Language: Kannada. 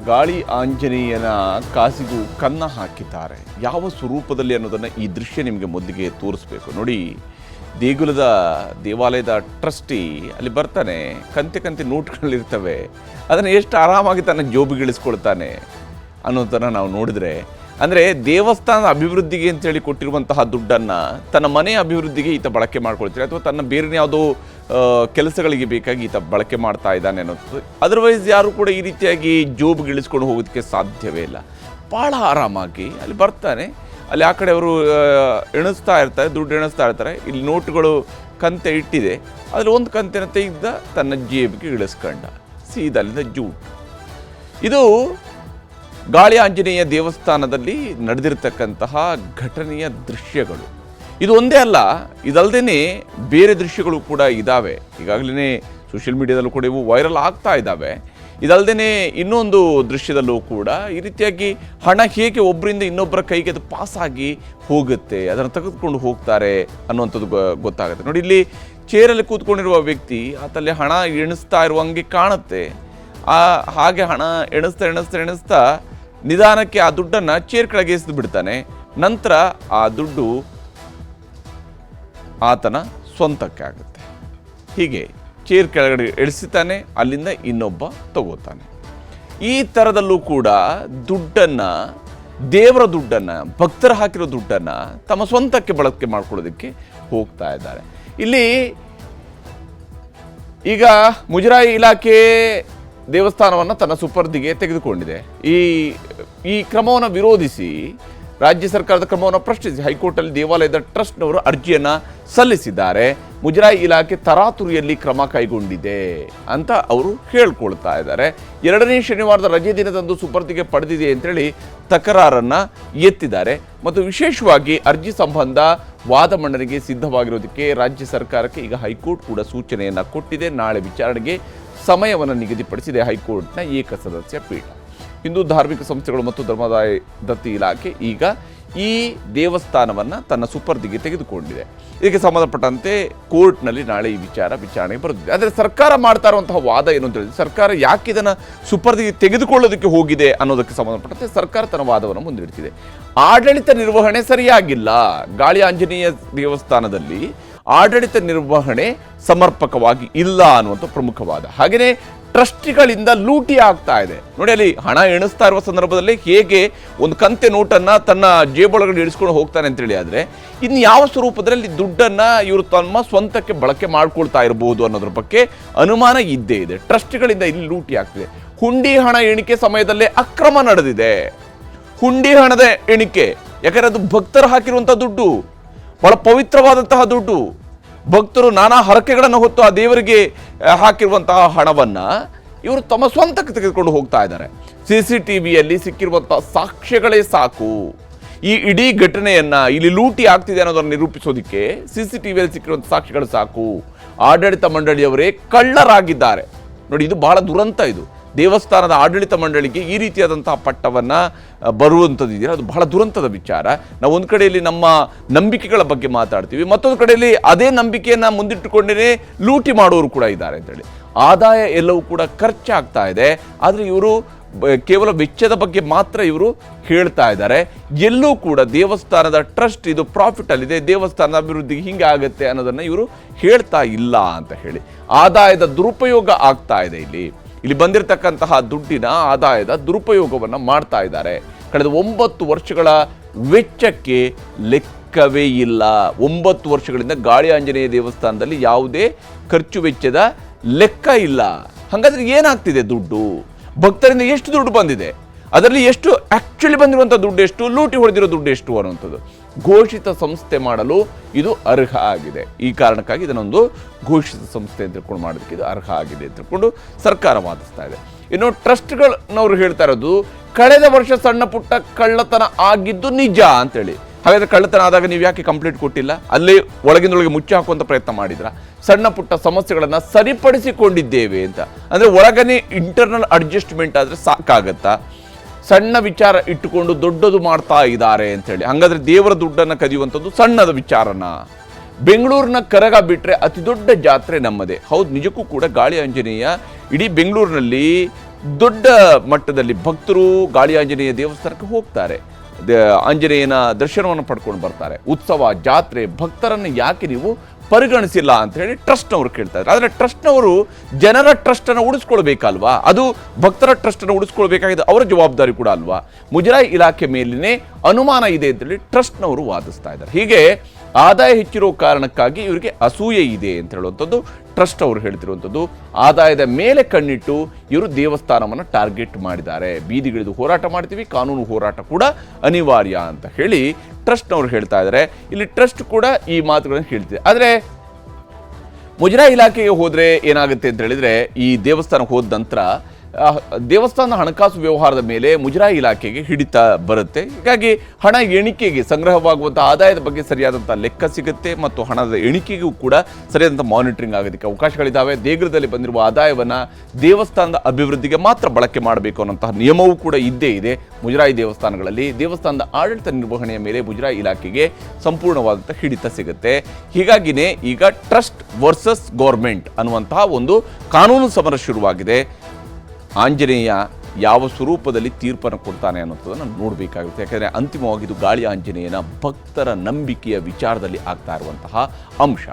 ಗಾಳಿ ಆಂಜನೇಯನ ಕಾಸಿಗೂ ಕನ್ನ ಹಾಕಿದ್ದಾರೆ. ಯಾವ ಸ್ವರೂಪದಲ್ಲಿ ಅನ್ನೋದನ್ನು ಈ ದೃಶ್ಯ ನಿಮಗೆ ಮೊದಲಿಗೆ ತೋರಿಸ್ಬೇಕು. ನೋಡಿ, ದೇಗುಲದ ದೇವಾಲಯದ ಟ್ರಸ್ಟಿ ಅಲ್ಲಿ ಬರ್ತಾನೆ, ಕಂತೆ ಕಂತೆ ನೋಟ್ಗಳಿರ್ತವೆ, ಅದನ್ನು ಎಷ್ಟು ಆರಾಮಾಗಿ ತನ್ನ ಜೋಬಿಗಿಳಿಸ್ಕೊಳ್ತಾನೆ ಅನ್ನೋದನ್ನು ನಾವು ನೋಡಿದ್ರೆ, ಅಂದರೆ ದೇವಸ್ಥಾನದ ಅಭಿವೃದ್ಧಿಗೆ ಅಂತೇಳಿ ಕೊಟ್ಟಿರುವಂತಹ ದುಡ್ಡನ್ನು ತನ್ನ ಮನೆ ಅಭಿವೃದ್ಧಿಗೆ ಈತ ಬಳಕೆ ಮಾಡ್ಕೊಳ್ತಾರೆ, ಅಥವಾ ತನ್ನ ಬೇರೆ ಯಾವುದೋ ಕೆಲಸಗಳಿಗೆ ಬೇಕಾಗಿ ಈತ ಬಳಕೆ ಮಾಡ್ತಾ ಇದ್ದಾನೆ ಅನ್ನೋದು. ಅದರ್ವೈಸ್ ಯಾರು ಕೂಡ ಈ ರೀತಿಯಾಗಿ ಜೋಬ್ಗಿಳಿಸ್ಕೊಂಡು ಹೋಗೋದಕ್ಕೆ ಸಾಧ್ಯವೇ ಇಲ್ಲ. ಭಾಳ ಆರಾಮಾಗಿ ಅಲ್ಲಿ ಬರ್ತಾನೆ, ಅಲ್ಲಿ ಆ ಕಡೆ ಅವರು ಎಣಿಸ್ತಾ ಇರ್ತಾರೆ, ದುಡ್ಡು ಎಣಿಸ್ತಾ ಇರ್ತಾರೆ. ಇಲ್ಲಿ ನೋಟುಗಳು ಕಂತೆ ಇಟ್ಟಿದೆ, ಅದರಲ್ಲಿ ಒಂದು ಕಂತೆನ ತೆಗೆದ ತನ್ನ ಜೇಬಿಗೆ ಇಳಿಸ್ಕೊಂಡ, ಸೀದಲ್ಲಿಂದ ಜೂಟ್. ಇದು ಗಾಳಿ ಆಂಜನೇಯ ದೇವಸ್ಥಾನದಲ್ಲಿ ನಡೆದಿರ್ತಕ್ಕಂತಹ ಘಟನೆಯ ದೃಶ್ಯಗಳು. ಇದು ಒಂದೇ ಅಲ್ಲ, ಇದಲ್ಲದೇ ಬೇರೆ ದೃಶ್ಯಗಳು ಕೂಡ ಇದ್ದಾವೆ. ಈಗಾಗಲೇ ಸೋಷಿಯಲ್ ಮೀಡಿಯಾದಲ್ಲೂ ಕೂಡ ಇವು ವೈರಲ್ ಆಗ್ತಾ ಇದ್ದಾವೆ. ಇದಲ್ಲದೇ ಇನ್ನೊಂದು ದೃಶ್ಯದಲ್ಲೂ ಕೂಡ ಈ ರೀತಿಯಾಗಿ ಹಣ ಹೇಗೆ ಒಬ್ಬರಿಂದ ಇನ್ನೊಬ್ಬರ ಕೈಗೆ ಅದು ಪಾಸಾಗಿ ಹೋಗುತ್ತೆ, ಅದನ್ನು ತೆಗೆದುಕೊಂಡು ಹೋಗ್ತಾರೆ ಅನ್ನುವಂಥದ್ದು ಗೊತ್ತಾಗುತ್ತೆ. ನೋಡಿ, ಇಲ್ಲಿ ಚೇರಲ್ಲಿ ಕೂತ್ಕೊಂಡಿರುವ ವ್ಯಕ್ತಿ ಆತಲ್ಲಿ ಹಣ ಎಣಿಸ್ತಾ ಇರುವಂಗೆ ಕಾಣುತ್ತೆ. ಹಾಗೆ ಹಣ ಎಣಿಸ್ತಾ ನಿಧಾನಕ್ಕೆ ಆ ದುಡ್ಡನ್ನು ಚೇರ್ ಕೆಳಗೆ ಎಸೆದು ಬಿಡ್ತಾನೆ. ನಂತರ ಆ ದುಡ್ಡು ಆತನ ಸ್ವಂತಕ್ಕೆ ಆಗುತ್ತೆ. ಹೀಗೆ ಚೇರ್ ಕೆಳಗಡೆ ಎಳಿಸ್ತಾನೆ, ಅಲ್ಲಿಂದ ಇನ್ನೊಬ್ಬ ತಗೋತಾನೆ. ಈ ಥರದಲ್ಲೂ ಕೂಡ ದುಡ್ಡನ್ನು, ದೇವರ ದುಡ್ಡನ್ನು, ಭಕ್ತರು ಹಾಕಿರೋ ದುಡ್ಡನ್ನು ತಮ್ಮ ಸ್ವಂತಕ್ಕೆ ಬಳಕೆ ಮಾಡ್ಕೊಳ್ಳೋದಕ್ಕೆ ಹೋಗ್ತಾ ಇದ್ದಾರೆ. ಇಲ್ಲಿ ಈಗ ಮುಜರಾಯಿ ಇಲಾಖೆ ದೇವಸ್ಥಾನವನ್ನು ತನ್ನ ಸುಪರ್ದಿಗೆ ತೆಗೆದುಕೊಂಡಿದೆ. ಈ ಕ್ರಮವನ್ನು ವಿರೋಧಿಸಿ, ರಾಜ್ಯ ಸರ್ಕಾರದ ಕ್ರಮವನ್ನು ಪ್ರಶ್ನಿಸಿ ಹೈಕೋರ್ಟಲ್ಲಿ ದೇವಾಲಯದ ಟ್ರಸ್ಟ್ನವರು ಅರ್ಜಿಯನ್ನು ಸಲ್ಲಿಸಿದ್ದಾರೆ. ಮುಜರಾಯಿ ಇಲಾಖೆ ತರಾತುರಿಯಲ್ಲಿ ಕ್ರಮ ಕೈಗೊಂಡಿದೆ ಅಂತ ಅವರು ಹೇಳ್ಕೊಳ್ತಾ ಇದ್ದಾರೆ. 2ನೇ ಶನಿವಾರದ ರಜೆ ದಿನದಂದು ಸುಪರ್ದಿಗೆ ಪಡೆದಿದೆ ಅಂತೇಳಿ ತಕರಾರನ್ನು ಎತ್ತಿದ್ದಾರೆ. ಮತ್ತು ವಿಶೇಷವಾಗಿ ಅರ್ಜಿ ಸಂಬಂಧ ವಾದ ಮಂಡನೆಗೆ ಸಿದ್ಧವಾಗಿರೋದಕ್ಕೆ ರಾಜ್ಯ ಸರ್ಕಾರಕ್ಕೆ ಈಗ ಹೈಕೋರ್ಟ್ ಕೂಡ ಸೂಚನೆಯನ್ನು ಕೊಟ್ಟಿದೆ. ನಾಳೆ ವಿಚಾರಣೆಗೆ ಸಮಯವನ್ನು ನಿಗದಿಪಡಿಸಿದೆ ಹೈಕೋರ್ಟ್ನ ಏಕಸದಸ್ಯ ಪೀಠ. ಹಿಂದೂ ಧಾರ್ಮಿಕ ಸಂಸ್ಥೆಗಳು ಮತ್ತು ಧರ್ಮಾದಾಯ ದತ್ತಿ ಇಲಾಖೆ ಈಗ ಈ ದೇವಸ್ಥಾನವನ್ನು ತನ್ನ ಸುಪರ್ದಿಗೆ ತೆಗೆದುಕೊಂಡಿದೆ. ಇದಕ್ಕೆ ಸಂಬಂಧಪಟ್ಟಂತೆ ಕೋರ್ಟ್ನಲ್ಲಿ ನಾಳೆ ಈ ವಿಚಾರಣೆಗೆ ಬರುತ್ತಿದೆ. ಆದರೆ ಸರ್ಕಾರ ಮಾಡ್ತಾ ಇರುವಂತಹ ವಾದ ಏನು ಅಂತ ಹೇಳಿದ್ರೆ, ಸರ್ಕಾರ ಯಾಕೆ ಇದನ್ನು ಸುಪರ್ದಿಗೆ ತೆಗೆದುಕೊಳ್ಳೋದಕ್ಕೆ ಹೋಗಿದೆ ಅನ್ನೋದಕ್ಕೆ ಸಂಬಂಧಪಟ್ಟಂತೆ ಸರ್ಕಾರ ತನ್ನ ವಾದವನ್ನು ಮುಂದಿಡ್ತಿದೆ. ಆಡಳಿತ ನಿರ್ವಹಣೆ ಸರಿಯಾಗಿಲ್ಲ, ಗಾಳಿ ಆಂಜನೇಯ ದೇವಸ್ಥಾನದಲ್ಲಿ ಆಡಳಿತ ನಿರ್ವಹಣೆ ಸಮರ್ಪಕವಾಗಿ ಇಲ್ಲ ಅನ್ನುವಂಥ ಪ್ರಮುಖವಾದ. ಹಾಗೆಯೇ ಟ್ರಸ್ಟಿಗಳಿಂದ ಲೂಟಿ ಆಗ್ತಾ ಇದೆ. ನೋಡಿ, ಅಲ್ಲಿ ಹಣ ಎಣಿಸ್ತಾ ಇರುವ ಸಂದರ್ಭದಲ್ಲಿ ಹೇಗೆ ಒಂದು ಕಂತೆ ನೋಟನ್ನು ತನ್ನ ಜೇಬೊಳಗಡೆ ಇಳಿಸ್ಕೊಂಡು ಹೋಗ್ತಾನೆ ಅಂತೇಳಿ, ಆದರೆ ಇನ್ನು ಯಾವ ಸ್ವರೂಪದಲ್ಲಿ ದುಡ್ಡನ್ನು ಇವರು ತಮ್ಮ ಸ್ವಂತಕ್ಕೆ ಬಳಕೆ ಮಾಡ್ಕೊಳ್ತಾ ಇರಬಹುದು ಅನ್ನೋದ್ರ ಬಗ್ಗೆ ಅನುಮಾನ ಇದ್ದೇ ಇದೆ. ಟ್ರಸ್ಟಿಗಳಿಂದ ಇಲ್ಲಿ ಲೂಟಿ ಆಗ್ತಿದೆ. ಹುಂಡಿ ಹಣ ಎಣಿಕೆ ಸಮಯದಲ್ಲೇ ಅಕ್ರಮ ನಡೆದಿದೆ. ಹುಂಡಿ ಹಣದ ಎಣಿಕೆ, ಯಾಕಂದರೆ ಅದು ಭಕ್ತರು ಹಾಕಿರುವಂಥ ದುಡ್ಡು, ಬಹಳ ಪವಿತ್ರವಾದಂತಹ ದುಡ್ಡು. ಭಕ್ತರು ನಾನಾ ಹರಕೆಗಳನ್ನು ಹೊತ್ತು ಆ ದೇವರಿಗೆ ಹಾಕಿರುವಂತಹ ಹಣವನ್ನು ಇವರು ತಮ್ಮ ಸ್ವಂತಕ್ಕೆ ತೆಗೆದುಕೊಂಡು ಹೋಗ್ತಾ ಇದ್ದಾರೆ. CCTVಯಲ್ಲಿ ಸಿಕ್ಕಿರುವಂತಹ ಸಾಕ್ಷ್ಯಗಳೇ ಸಾಕು ಈ ಇಡೀ ಘಟನೆಯನ್ನು ಇಲ್ಲಿ ಲೂಟಿ ಆಗ್ತಿದೆ ಅನ್ನೋದನ್ನು ನಿರೂಪಿಸೋದಕ್ಕೆ. CCTVಯಲ್ಲಿ ಸಿಕ್ಕಿರುವಂಥ ಸಾಕ್ಷ್ಯಗಳು ಸಾಕು. ಆಡಳಿತ ಮಂಡಳಿಯವರೇ ಕಳ್ಳರಾಗಿದ್ದಾರೆ. ನೋಡಿ, ಇದು ಬಹಳ ದುರಂತ. ಇದು ದೇವಸ್ಥಾನದ ಆಡಳಿತ ಮಂಡಳಿಗೆ ಈ ರೀತಿಯಾದಂತಹ ಪಟ್ಟವನ್ನು ಬರುವಂಥದ್ದು ಇದೆಯಲ್ಲ, ಅದು ಬಹಳ ದುರಂತದ ವಿಚಾರ. ನಾವು ಒಂದು ಕಡೆಯಲ್ಲಿ ನಮ್ಮ ನಂಬಿಕೆಗಳ ಬಗ್ಗೆ ಮಾತಾಡ್ತೀವಿ, ಮತ್ತೊಂದು ಕಡೆಯಲ್ಲಿ ಅದೇ ನಂಬಿಕೆಯನ್ನು ಮುಂದಿಟ್ಟುಕೊಂಡೇ ಲೂಟಿ ಮಾಡೋರು ಕೂಡ ಇದ್ದಾರೆ ಅಂತೇಳಿ. ಆದಾಯ ಎಲ್ಲವೂ ಕೂಡ ಖರ್ಚಾಗ್ತಾ ಇದೆ, ಆದರೆ ಇವರು ಕೇವಲ ವೆಚ್ಚದ ಬಗ್ಗೆ ಮಾತ್ರ ಇವರು ಹೇಳ್ತಾ ಇದ್ದಾರೆ. ಎಲ್ಲೂ ಕೂಡ ದೇವಸ್ಥಾನದ ಟ್ರಸ್ಟ್ ಇದು ಪ್ರಾಫಿಟಲ್ಲಿದೆ, ದೇವಸ್ಥಾನದ ಅಭಿವೃದ್ಧಿಗೆ ಹಿಂಗೆ ಆಗುತ್ತೆ ಅನ್ನೋದನ್ನು ಇವರು ಹೇಳ್ತಾ ಇಲ್ಲ ಅಂತ ಹೇಳಿ. ಆದಾಯದ ದುರುಪಯೋಗ ಆಗ್ತಾ ಇದೆ. ಇಲ್ಲಿ ಬಂದಿರತಕ್ಕಂತಹ ದುಡ್ಡಿನ ಆದಾಯದ ದುರುಪಯೋಗವನ್ನು ಮಾಡ್ತಾ ಇದ್ದಾರೆ. ಕಳೆದ 9 ವರ್ಷಗಳ ವೆಚ್ಚಕ್ಕೆ ಲೆಕ್ಕವೇ ಇಲ್ಲ. 9 ವರ್ಷಗಳಿಂದ ಗಾಳಿ ಆಂಜನೇಯ ದೇವಸ್ಥಾನದಲ್ಲಿ ಯಾವುದೇ ಖರ್ಚು ವೆಚ್ಚದ ಲೆಕ್ಕ ಇಲ್ಲ. ಹಾಗಾದ್ರೆ ಏನಾಗ್ತಿದೆ? ದುಡ್ಡು ಭಕ್ತರಿಂದ ಎಷ್ಟು ದುಡ್ಡು ಬಂದಿದೆ, ಅದರಲ್ಲಿ ಎಷ್ಟು ಆ್ಯಕ್ಚುಲಿ ಬಂದಿರುವಂಥ ದುಡ್ಡು ಎಷ್ಟು, ಲೂಟಿ ಹೊಡೆದಿರೋ ದುಡ್ಡು ಎಷ್ಟು ಅನ್ನುವಂಥದ್ದು ಘೋಷಿತ ಸಂಸ್ಥೆ ಮಾಡಲು ಇದು ಅರ್ಹ ಆಗಿದೆ. ಈ ಕಾರಣಕ್ಕಾಗಿ ಇದನ್ನೊಂದು ಘೋಷಿತ ಸಂಸ್ಥೆ ಅಂತ ತಿಳ್ಕೊಂಡು ಮಾಡೋದಕ್ಕೆ ಇದು ಅರ್ಹ ಆಗಿದೆ ಅಂತ ತಿಳ್ಕೊಂಡು ಸರ್ಕಾರ ವಾದಿಸ್ತಾ ಇದೆ. ಇನ್ನು ಟ್ರಸ್ಟ್ಗಳನ್ನವರು ಹೇಳ್ತಾ ಇರೋದು, ಕಳೆದ ವರ್ಷ ಸಣ್ಣ ಪುಟ್ಟ ಕಳ್ಳತನ ಆಗಿದ್ದು ನಿಜ ಅಂತೇಳಿ. ಹಾಗಾದರೆ ಕಳ್ಳತನ ಆದಾಗ ನೀವು ಯಾಕೆ ಕಂಪ್ಲೇಂಟ್ ಕೊಟ್ಟಿಲ್ಲ? ಅಲ್ಲಿ ಒಳಗಿನೊಳಗೆ ಮುಚ್ಚಿ ಹಾಕುವಂಥ ಪ್ರಯತ್ನ ಮಾಡಿದ್ರ? ಸಣ್ಣ ಪುಟ್ಟ ಸಮಸ್ಯೆಗಳನ್ನು ಸರಿಪಡಿಸಿಕೊಂಡಿದ್ದೇವೆ ಅಂತ ಅಂದರೆ ಒಳಗನೆ ಇಂಟರ್ನಲ್ ಅಡ್ಜಸ್ಟ್ಮೆಂಟ್ ಆದರೆ ಸಾಕಾಗತ್ತಾ? ಸಣ್ಣ ವಿಚಾರ ಇಟ್ಟುಕೊಂಡು ದೊಡ್ಡದು ಮಾಡ್ತಾ ಇದ್ದಾರೆ ಅಂತೇಳಿ. ಹಾಗಾದ್ರೆ ದೇವರ ದುಡ್ಡನ್ನು ಕದಿಯುವಂಥದ್ದು ಸಣ್ಣದ ವಿಚಾರನ? ಬೆಂಗಳೂರಿನ ಕರಗ ಬಿಟ್ಟರೆ ಅತಿ ದೊಡ್ಡ ಜಾತ್ರೆ ನಮ್ಮದೇ. ಹೌದು, ನಿಜಕ್ಕೂ ಕೂಡ ಗಾಳಿ ಆಂಜನೇಯ ಇಡೀ ಬೆಂಗಳೂರಿನಲ್ಲಿ ದೊಡ್ಡ ಮಟ್ಟದಲ್ಲಿ ಭಕ್ತರು ಗಾಳಿ ಆಂಜನೇಯ ದೇವಸ್ಥಾನಕ್ಕೆ ಹೋಗ್ತಾರೆ, ಆಂಜನೇಯನ ದರ್ಶನವನ್ನು ಪಡ್ಕೊಂಡು ಬರ್ತಾರೆ. ಉತ್ಸವ, ಜಾತ್ರೆ, ಭಕ್ತರನ್ನು ಯಾಕೆ ನೀವು ಪರಿಗಣಿಸಿಲ್ಲ ಅಂತ ಹೇಳಿ ಟ್ರಸ್ಟ್ನವರು ಕೇಳ್ತಾ ಇದ್ದಾರೆ. ಆದರೆ ಟ್ರಸ್ಟ್ನವರು ಜನರ ಟ್ರಸ್ಟನ್ನು ಉಳಿಸ್ಕೊಳ್ಬೇಕಲ್ವಾ, ಅದು ಭಕ್ತರ ಟ್ರಸ್ಟನ್ನು ಉಳಿಸ್ಕೊಳ್ಬೇಕಾಗಿದೆ, ಅವರ ಜವಾಬ್ದಾರಿ ಕೂಡ ಅಲ್ವಾ. ಮುಜರಾಯಿ ಇಲಾಖೆ ಮೇಲಿನೇ ಅನುಮಾನ ಇದೆ ಅಂತೇಳಿ ಟ್ರಸ್ಟ್ನವರು ವಾದಿಸ್ತಾ ಇದ್ದಾರೆ. ಹೀಗೆ ಆದಾಯ ಹೆಚ್ಚಿರೋ ಕಾರಣಕ್ಕಾಗಿ ಇವರಿಗೆ ಅಸೂಯೆ ಇದೆ ಅಂತ ಹೇಳುವಂಥದ್ದು ಟ್ರಸ್ಟ್ ಅವರು ಹೇಳ್ತಿರುವಂಥದ್ದು. ಆದಾಯದ ಮೇಲೆ ಕಣ್ಣಿಟ್ಟು ಇವರು ದೇವಸ್ಥಾನವನ್ನು ಟಾರ್ಗೆಟ್ ಮಾಡಿದ್ದಾರೆ. ಬೀದಿಗಿಳಿದು ಹೋರಾಟ ಮಾಡ್ತೀವಿ, ಕಾನೂನು ಹೋರಾಟ ಕೂಡ ಅನಿವಾರ್ಯ ಅಂತ ಹೇಳಿ ಟ್ರಸ್ಟ್ನವರು ಹೇಳ್ತಾ ಇದ್ದಾರೆ. ಇಲ್ಲಿ ಟ್ರಸ್ಟ್ ಕೂಡ ಈ ಮಾತುಗಳನ್ನು ಹೇಳ್ತಿದೆ. ಆದರೆ ಮುಜರಾಯಿ ಇಲಾಖೆಗೆ ಹೋದರೆ ಏನಾಗುತ್ತೆ ಅಂತ ಹೇಳಿದರೆ, ಈ ದೇವಸ್ಥಾನಕ್ಕೆ ಹೋದ ನಂತರ ದೇವಸ್ಥಾನದ ಹಣಕಾಸು ವ್ಯವಹಾರದ ಮೇಲೆ ಮುಜರಾಯಿ ಇಲಾಖೆಗೆ ಹಿಡಿತ ಬರುತ್ತೆ. ಹೀಗಾಗಿ ಹಣ ಎಣಿಕೆಗೆ, ಸಂಗ್ರಹವಾಗುವಂಥ ಆದಾಯದ ಬಗ್ಗೆ ಸರಿಯಾದಂಥ ಲೆಕ್ಕ ಸಿಗುತ್ತೆ ಮತ್ತು ಹಣದ ಎಣಿಕೆಗೂ ಕೂಡ ಸರಿಯಾದಂಥ ಮಾನಿಟರಿಂಗ್ ಆಗೋದಕ್ಕೆ ಅವಕಾಶಗಳಿದ್ದಾವೆ. ದೇಗುಲದಲ್ಲಿ ಬಂದಿರುವ ಆದಾಯವನ್ನು ದೇವಸ್ಥಾನದ ಅಭಿವೃದ್ಧಿಗೆ ಮಾತ್ರ ಬಳಕೆ ಮಾಡಬೇಕು ಅನ್ನೋಂತಹ ನಿಯಮವೂ ಕೂಡ ಇದ್ದೇ ಇದೆ ಮುಜರಾಯಿ ದೇವಸ್ಥಾನಗಳಲ್ಲಿ. ದೇವಸ್ಥಾನದ ಆಡಳಿತ ನಿರ್ವಹಣೆಯ ಮೇಲೆ ಮುಜರಾಯಿ ಇಲಾಖೆಗೆ ಸಂಪೂರ್ಣವಾದಂಥ ಹಿಡಿತ ಸಿಗುತ್ತೆ. ಹೀಗಾಗಿನೇ ಈಗ ಟ್ರಸ್ಟ್ ವರ್ಸಸ್ ಗೌರ್ಮೆಂಟ್ ಅನ್ನುವಂತಹ ಒಂದು ಕಾನೂನು ಸಮರ ಶುರುವಾಗಿದೆ. ಆಂಜನೇಯ ಯಾವ ಸ್ವರೂಪದಲ್ಲಿ ತೀರ್ಪನ್ನು ಕೊಡ್ತಾನೆ ಅನ್ನೋದನ್ನು ನೋಡಬೇಕಾಗುತ್ತೆ. ಯಾಕೆಂದರೆ ಅಂತಿಮವಾಗಿ ಇದು ಗಾಳಿ ಆಂಜನೇಯನ ಭಕ್ತರ ನಂಬಿಕೆಯ ವಿಚಾರದಲ್ಲಿ ಆಗ್ತಾ ಇರುವಂತಹ ಅಂಶ.